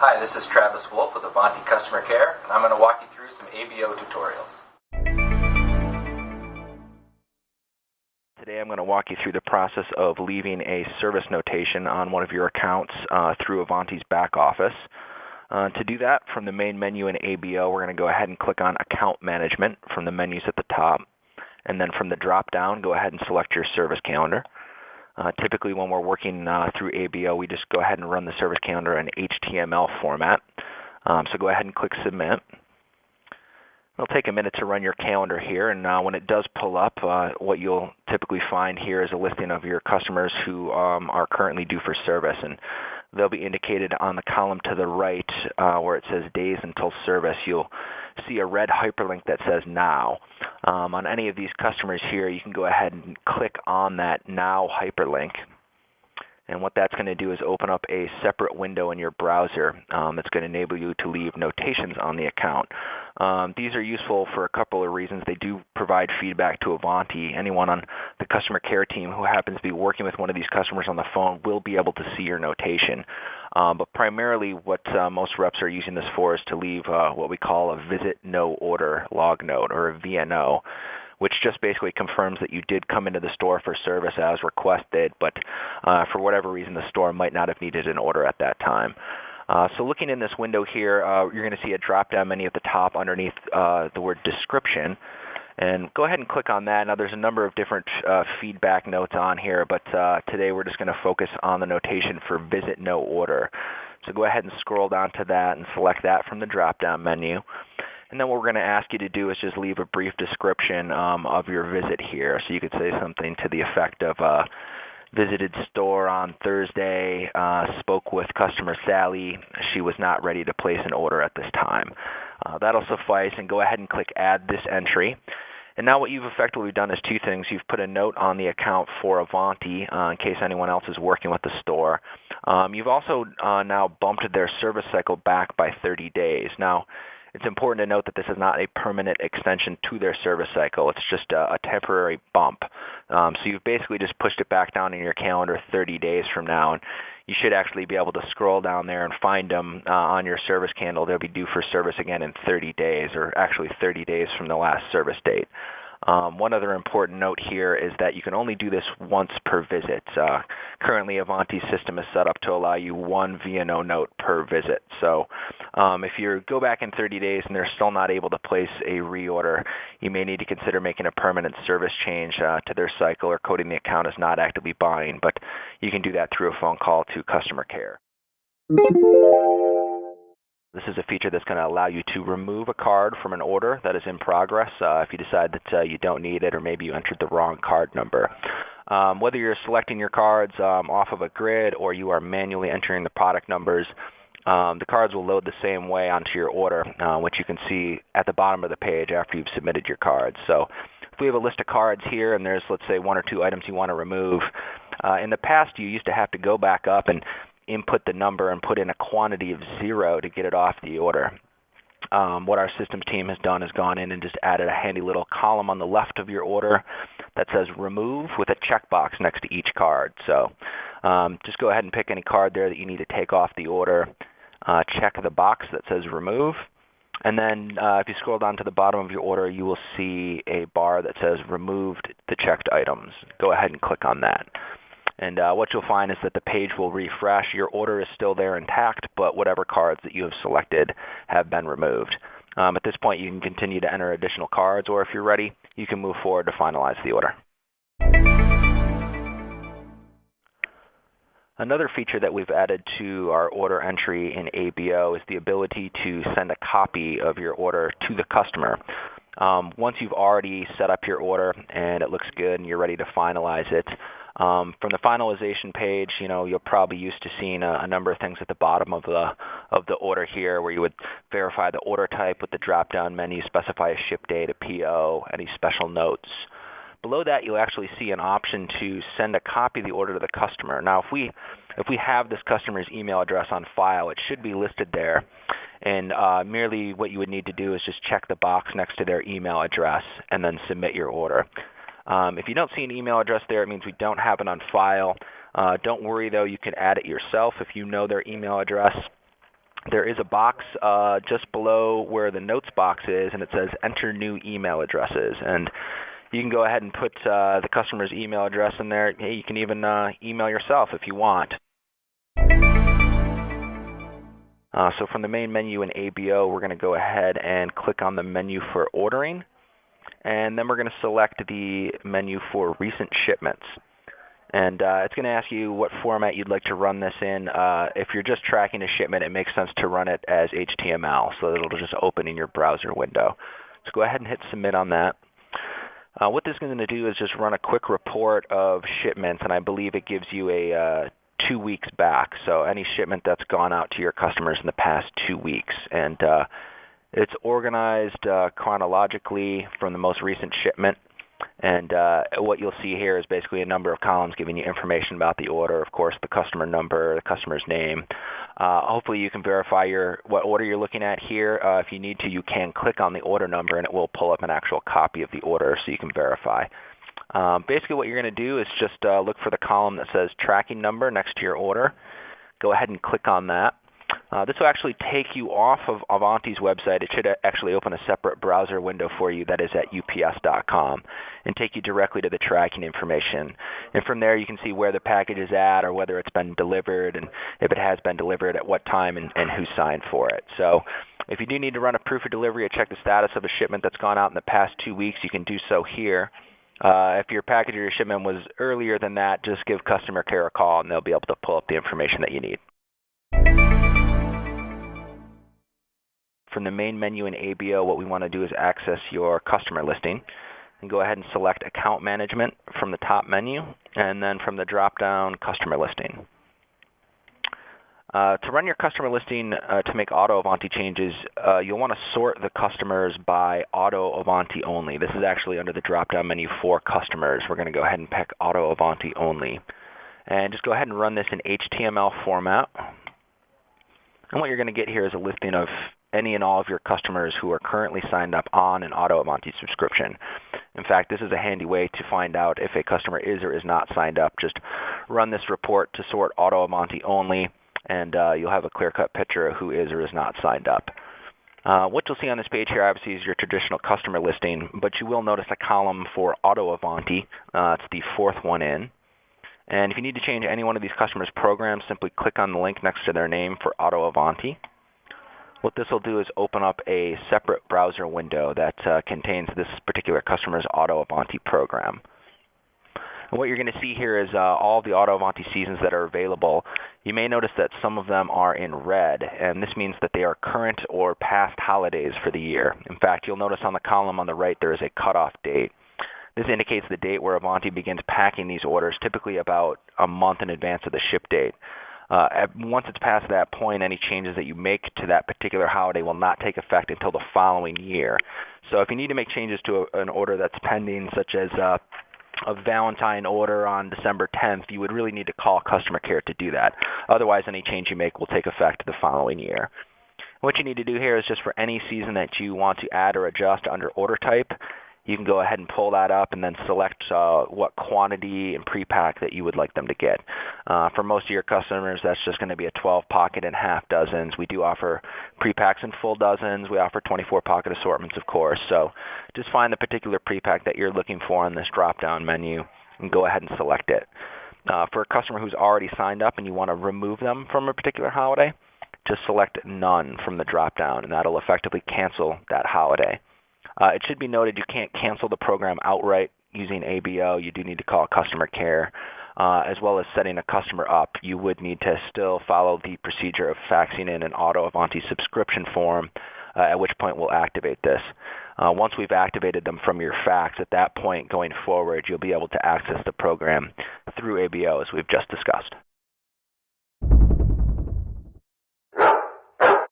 Hi, this is Travis Wolf with Avanti Customer Care, and I'm going to walk you through some ABO tutorials. Today I'm going to walk you through the process of leaving a service notation on one of your accounts through Avanti's back office. To do that, from the main menu in ABO, we're going to go ahead and click on Account Management from the menus at the top. And then from the drop-down, go ahead and select your service calendar. Typically, when we're working through ABO, we just go ahead and run the service calendar in HTML format. So go ahead and click Submit. It'll take a minute to run your calendar here, and when it does pull up, what you'll typically find here is a listing of your customers who are currently due for service, and they'll be indicated on the column to the right where it says Days Until Service. You'll see a red hyperlink that says Now. On any of these customers here, you can go ahead and click on that Now hyperlink. And what that's going to do is open up a separate window in your browser that's going to enable you to leave notations on the account. These are useful for a couple of reasons. They do provide feedback to Avanti. Anyone on the customer care team who happens to be working with one of these customers on the phone will be able to see your notation. But primarily what most reps are using this for is to leave what we call a Visit No Order log note, or a VNO, which just basically confirms that you did come into the store for service as requested, but for whatever reason the store might not have needed an order at that time. So looking in this window here, you're going to see a drop-down menu at the top underneath the word Description. And go ahead and click on that. Now there's a number of different feedback notes on here, but today we're just going to focus on the notation for Visit No Order. So go ahead and scroll down to that and select that from the drop-down menu. And then what we're going to ask you to do is just leave a brief description of your visit here. So you could say something to the effect of, visited store on Thursday, spoke with customer Sally. She was not ready to place an order at this time. That'll suffice, and go ahead and click Add This Entry. And now what you've effectively done is two things. You've put a note on the account for Avanti in case anyone else is working with the store. You've also now bumped their service cycle back by 30 days. Now, it's important to note that this is not a permanent extension to their service cycle. It's just a temporary bump. So you've basically just pushed it back down in your calendar 30 days from now, and you should actually be able to scroll down there and find them on your service calendar. They'll be due for service again in 30 days, or actually 30 days from the last service date. One other important note here is that you can only do this once per visit. Currently, Avanti's system is set up to allow you one VNO note per visit. So if you go back in 30 days and they're still not able to place a reorder, you may need to consider making a permanent service change to their cycle or coding the account as not actively buying. But you can do that through a phone call to customer care. This is a feature that's going to allow you to remove a card from an order that is in progress if you decide that you don't need it, or maybe you entered the wrong card number. Whether you're selecting your cards off of a grid or you are manually entering the product numbers, the cards will load the same way onto your order, which you can see at the bottom of the page after you've submitted your cards. So if we have a list of cards here and there's, let's say, one or two items you want to remove, in the past you used to have to go back up and input the number and put in a quantity of 0 to get it off the order. What our systems team has done is gone in and just added a handy little column on the left of your order that says Remove with a checkbox next to each card. So just go ahead and pick any card there that you need to take off the order. Check the box that says Remove. And then if you scroll down to the bottom of your order, you will see a bar that says Removed the checked items. Go ahead and click on that. And what you'll find is that the page will refresh. Your order is still there intact, but whatever cards that you have selected have been removed. At this point, you can continue to enter additional cards, or if you're ready, you can move forward to finalize the order. Another feature that we've added to our order entry in ABO is the ability to send a copy of your order to the customer. Once you've already set up your order and it looks good and you're ready to finalize it, from the finalization page, you're probably used to seeing a number of things at the bottom of the order here, where you would verify the order type with the drop-down menu, specify a ship date, a PO, any special notes. Below that, you'll actually see an option to send a copy of the order to the customer. Now, if we have this customer's email address on file, it should be listed there. And merely what you would need to do is just check the box next to their email address and then submit your order. If you don't see an email address there, it means we don't have it on file. Don't worry, though. You can add it yourself if you know their email address. there is a box just below where the notes box is, and it says enter new email addresses. And you can go ahead and put the customer's email address in there. Hey, you can even email yourself if you want. So from the main menu in ABO, we're going to go ahead and click on the menu for ordering, and then we're going to select the menu for recent shipments. And it's going to ask you what format you'd like to run this in. If you're just tracking a shipment, it makes sense to run it as HTML, so it'll just open in your browser window. So go ahead and hit submit on that. What this is going to do is just run a quick report of shipments, and I believe it gives you a 2 weeks back, so any shipment that's gone out to your customers in the past 2 weeks. And it's organized chronologically from the most recent shipment. And what you'll see here is basically a number of columns giving you information about the order, of course, the customer number, the customer's name. Hopefully you can verify what order you're looking at here. If you need to, you can click on the order number and it will pull up an actual copy of the order so you can verify. Basically what you're going to do is just look for the column that says tracking number next to your order. Go ahead and click on that. This will actually take you off of Avanti's website. It should actually open a separate browser window for you that is at ups.com and take you directly to the tracking information. And from there you can see where the package is at or whether it's been delivered, and if it has been delivered, at what time and who signed for it. So if you do need to run a proof of delivery or check the status of a shipment that's gone out in the past 2 weeks, you can do so here. If your package or your shipment was earlier than that, just give customer care a call and they'll be able to pull up the information that you need. From the main menu in ABO, what we want to do is access your customer listing. And go ahead and select Account Management from the top menu, and then from the drop-down, Customer Listing. To run your customer listing to make Auto Avanti changes, you'll want to sort the customers by Auto Avanti Only. This is actually under the drop-down menu for customers. We're going to go ahead and pick Auto Avanti Only. And just go ahead and run this in HTML format. And what you're going to get here is a listing of any and all of your customers who are currently signed up on an Auto Avanti subscription. In fact, this is a handy way to find out if a customer is or is not signed up. Just run this report to sort Auto Avanti Only, and you'll have a clear-cut picture of who is or is not signed up. What you'll see on this page here obviously is your traditional customer listing, but you will notice a column for Auto Avanti. It's the fourth one in. And if you need to change any one of these customers' programs, simply click on the link next to their name for Auto Avanti. What this will do is open up a separate browser window that contains this particular customer's Auto Avanti program. And what you're going to see here is all the Auto Avanti seasons that are available. You may notice that some of them are in red, and this means that they are current or past holidays for the year. In fact, you'll notice on the column on the right there is a cutoff date. This indicates the date where Avanti begins packing these orders, typically about a month in advance of the ship date. Once it's past that point, any changes that you make to that particular holiday will not take effect until the following year. So if you need to make changes to an order that's pending, such as a Valentine order on December 10th, you would really need to call customer care to do that. Otherwise, any change you make will take effect the following year. What you need to do here is just for any season that you want to add or adjust under order type, you can go ahead and pull that up and then select what quantity and pre-pack that you would like them to get. For most of your customers, that's just going to be a 12-pocket and half dozens. We do offer pre-packs and full dozens. We offer 24-pocket assortments, of course. So just find the particular pre-pack that you're looking for in this drop-down menu and go ahead and select it. For a customer who's already signed up and you want to remove them from a particular holiday, just select None from the drop-down, and that'll effectively cancel that holiday. It should be noted you can't cancel the program outright using ABO. You do need to call customer care. As well as setting a customer up, you would need to still follow the procedure of faxing in an Auto Avanti subscription form, at which point we'll activate this. Once we've activated them from your fax, at that point going forward, you'll be able to access the program through ABO as we've just discussed.